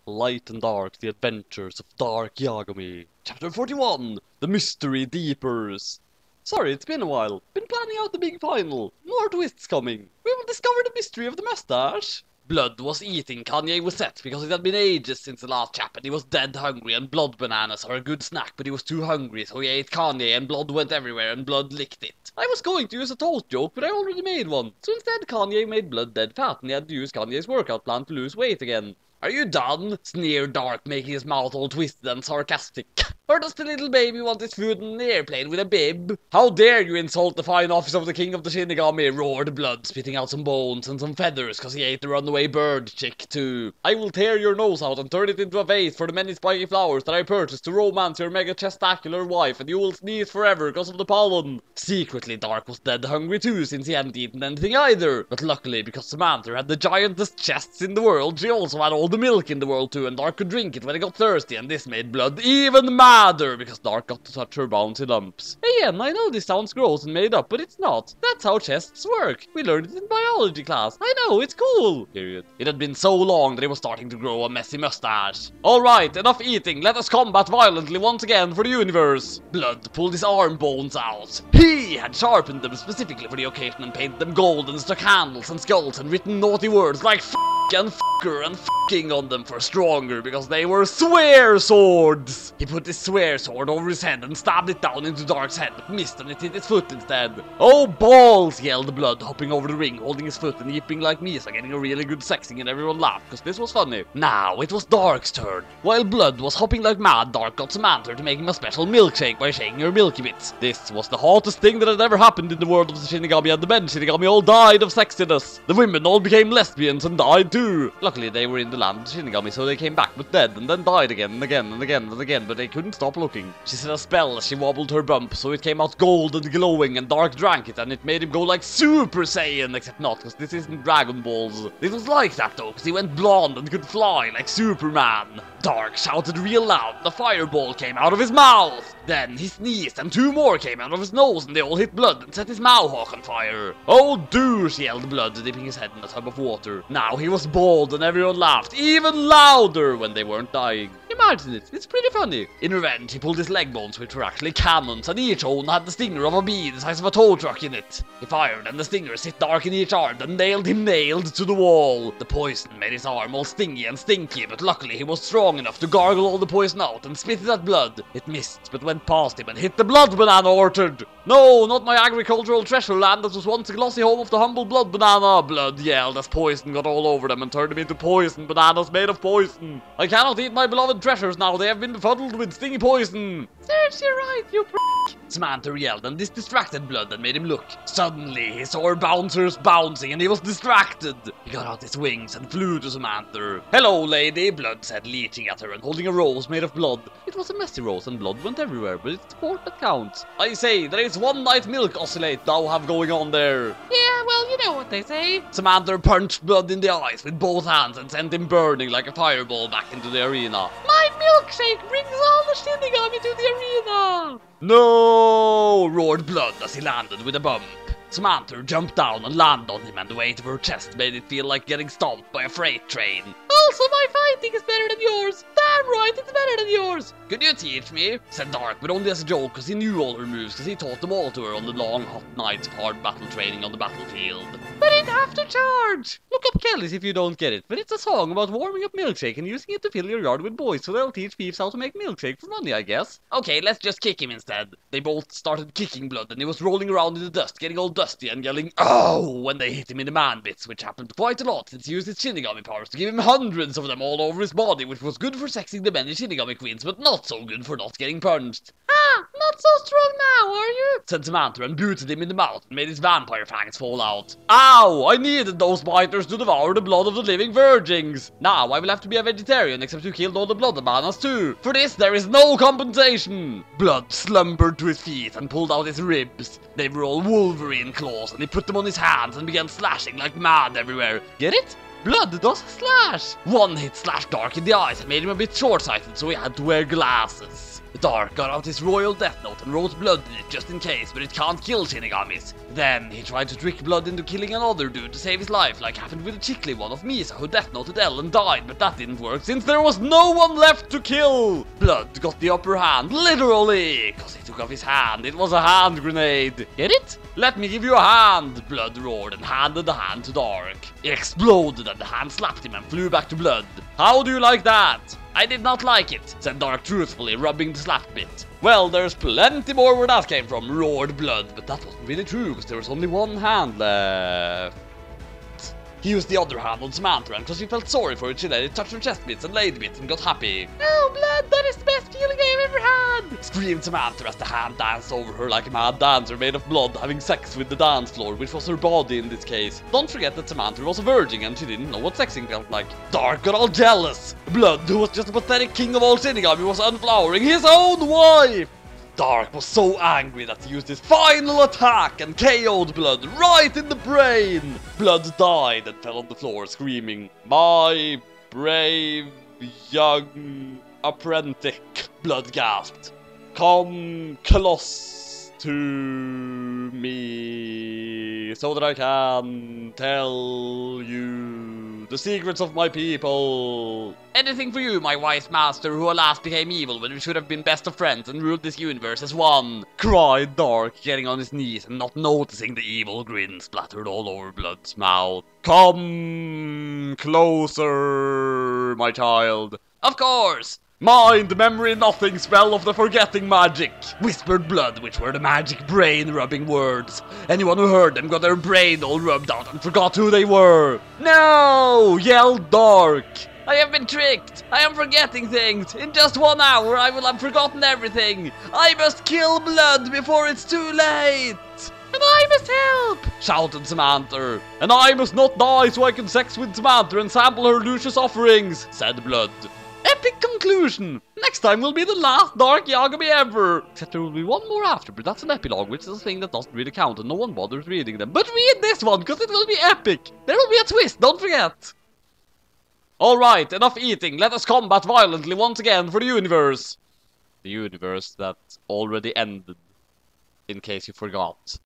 Light and Dark, The Adventures of Dark Yagami. Chapter 41, The Mystery Deepers. Sorry, it's been a while. Been planning out the big final. More twists coming. We will discover the mystery of the mustache. Blood was eating Kanye with Seth because it had been ages since the last chap and he was dead hungry, and blood bananas are a good snack, but he was too hungry, so he ate Kanye and blood went everywhere and blood licked it. I was going to use a toast joke, but I already made one. So instead Kanye made blood dead fat and he had to use Kanye's workout plan to lose weight again. Are you done? Sneered Dark, making his mouth all twisted and sarcastic. Or does the little baby want his food in an airplane with a bib? How dare you insult the fine office of the king of the Shinigami, roared Blood, spitting out some bones and some feathers cause he ate the runaway bird chick too. I will tear your nose out and turn it into a vase for the many spiky flowers that I purchased to romance your mega-chestacular wife, and you will sneeze forever because of the pollen. Secretly, Dark was dead hungry too, since he hadn't eaten anything either. But luckily, because Samanther had the giantest chests in the world, she also had all the milk in the world too, and Dark could drink it when he got thirsty, and this made Blood even madder because Dark got to touch her bouncy lumps. Again, I know this sounds gross and made up, but it's not. That's how chests work. We learned it in biology class. I know, it's cool. Period. It had been so long that he was starting to grow a messy mustache. Alright, enough eating. Let us combat violently once again for the universe. Blood pulled his arm bones out. He had sharpened them specifically for the occasion and painted them gold and stuck handles and skulls and written naughty words like f and fucker and fucking on them for stronger because they were swear swords. He put his swear sword over his head and stabbed it down into Dark's head, but missed and it hit his foot instead. Oh balls, yelled Blood, hopping over the ring, holding his foot and yipping like Misa, getting a really good sexing, and everyone laughed because this was funny. Now it was Dark's turn. While Blood was hopping like mad, Dark got Samanther to make him a special milkshake by shaking her milky bits. This was the hottest thing that had ever happened in the world of the Shinigami, and the men Shinigami all died of sexiness. The women all became lesbians and died too. Luckily they were in the land of Shinigami, so they came back but dead and then died again and again and again and again, but they couldn't stop looking. She said a spell as she wobbled her bump, so it came out gold and glowing, and Dark drank it and it made him go like Super Saiyan, except not, because this isn't Dragon Balls. It was like that though, because he went blonde and could fly like Superman. Dark shouted real loud and a fireball came out of his mouth. Then he sneezed and two more came out of his nose and they all hit Blood and set his Mohawk on fire. Oh douche, yelled Blood, dipping his head in a tub of water. Now he was bald and everyone laughed even louder when they weren't dying. Imagine it, it's pretty funny. In revenge, he pulled his leg bones, which were actually cannons, and each one had the stinger of a bee the size of a tow truck in it. He fired and the stingers hit Dark in each arm and nailed him nailed to the wall. The poison made his arm all stingy and stinky, but luckily he was strong enough to gargle all the poison out and spit it at Blood. It missed, but went past him and hit the blood banana orchard. No, not my agricultural treasure land that was once a glossy home of the humble blood banana, Blood yelled as poison got all over them and turned him into poison bananas made of poison. I cannot eat my beloved treasures now, they have been befuddled with stingy poison. Serves you right, you prick. Samanther yelled, and this distracted Blood and made him look. Suddenly, he saw her bouncers bouncing and he was distracted. He got out his wings and flew to Samanther. Hello, lady, Blood said, leeching at her and holding a rose made of blood. It was a messy rose and blood went everywhere, but it's the port that counts. I say, there is one night milk oscillate thou have going on there. Yeah, well, you know what they say. Samanther punched Blood in the eyes with both hands and sent him burning like a fireball back into the arena. My milkshake brings all the Shinigami to the arena! No! Roared Blood as he landed with a bump. Samanther jumped down and landed on him, and the weight of her chest made it feel like getting stomped by a freight train. Also, my fighting is better than yours. Damn right, it's better than yours. Could you teach me? Said Dark, but only as a joke, because he knew all her moves, because he taught them all to her on the long, hot nights of hard battle training on the battlefield. But it have to charge. Look up Kelly's if you don't get it, but it's a song about warming up milkshake and using it to fill your yard with boys, so they'll teach thieves how to make milkshake for money, I guess. Okay, let's just kick him instead. They both started kicking Blood, and he was rolling around in the dust, getting all dusty and yelling "Oh!" when they hit him in the man bits, which happened quite a lot since he used his Shinigami powers to give him hundreds of them all over his body, which was good for sexing the many Shinigami queens, but not so good for not getting punched. Ah, not so strong now, are you? Said Samanther and booted him in the mouth and made his vampire fangs fall out. Ow! I needed those biters to devour the blood of the living virgins. Now I will have to be a vegetarian, except you killed all the blood bananas too. For this there is no compensation. Blood slumbered to his feet and pulled out his ribs. They were all Wolverine claws, and he put them on his hands and began slashing like mad everywhere. Get it? Blood does slash! One hit slashed Dark in the eyes and made him a bit short-sighted, so he had to wear glasses. Dark got out his royal death note and wrote Blood in it just in case, but it can't kill Shinigamis. Then he tried to trick Blood into killing another dude to save his life, like happened with the chickly one of Misa who death noted L and died, but that didn't work since there was no one left to kill. Blood got the upper hand, literally, cause he took off his hand. It was a hand grenade. Get it? Let me give you a hand, Blood roared and handed the hand to Dark. It exploded and the hand slapped him and flew back to Blood. How do you like that? I did not like it, said Dark truthfully, rubbing the slap bit. Well, there's plenty more where that came from, roared Blood, but that wasn't really true, because there was only one hand left. He used the other hand on Samanther, because he felt sorry for it, she let it touch her chest bits and laid bits and got happy. Oh, Blood, that is the best feeling I've ever had! Screamed Samanther as the hand danced over her like a mad dancer made of blood having sex with the dance floor, which was her body in this case. Don't forget that Samanther was a virgin and she didn't know what sexing felt like. Dark got all jealous. Blood, who was just a pathetic king of all Shinigami, was unflowering his own wife! Dark was so angry that he used his final attack and KO'd Blood right in the brain. Blood died and fell on the floor screaming, "My brave young apprentice." Blood gasped, "Come close to me so that I can tell you the secrets of my people." Anything for you, my wise master, who alas became evil when we should have been best of friends and ruled this universe as one, cried Dark, getting on his knees and not noticing the evil grin splattered all over Blood's mouth. "Come closer, my child." Of course. "Mind, memory, nothing, spell of the forgetting magic," whispered Blood, which were the magic brain-rubbing words. Anyone who heard them got their brain all rubbed out and forgot who they were. "No!" yelled Dark. "I have been tricked! I am forgetting things! In just 1 hour I will have forgotten everything! I must kill Blood before it's too late! And I must help!" shouted Samanther. "And I must not die so I can sex with Samanther and sample her luscious offerings," said Blood. Epic conclusion! Next time will be the last Dark Yagami ever! Except there will be one more after, but that's an epilogue, which is a thing that doesn't really count and no one bothers reading them. But read this one, because it will be epic! There will be a twist, don't forget! Alright, enough eating, let us combat violently once again for the universe! The universe that already ended, in case you forgot.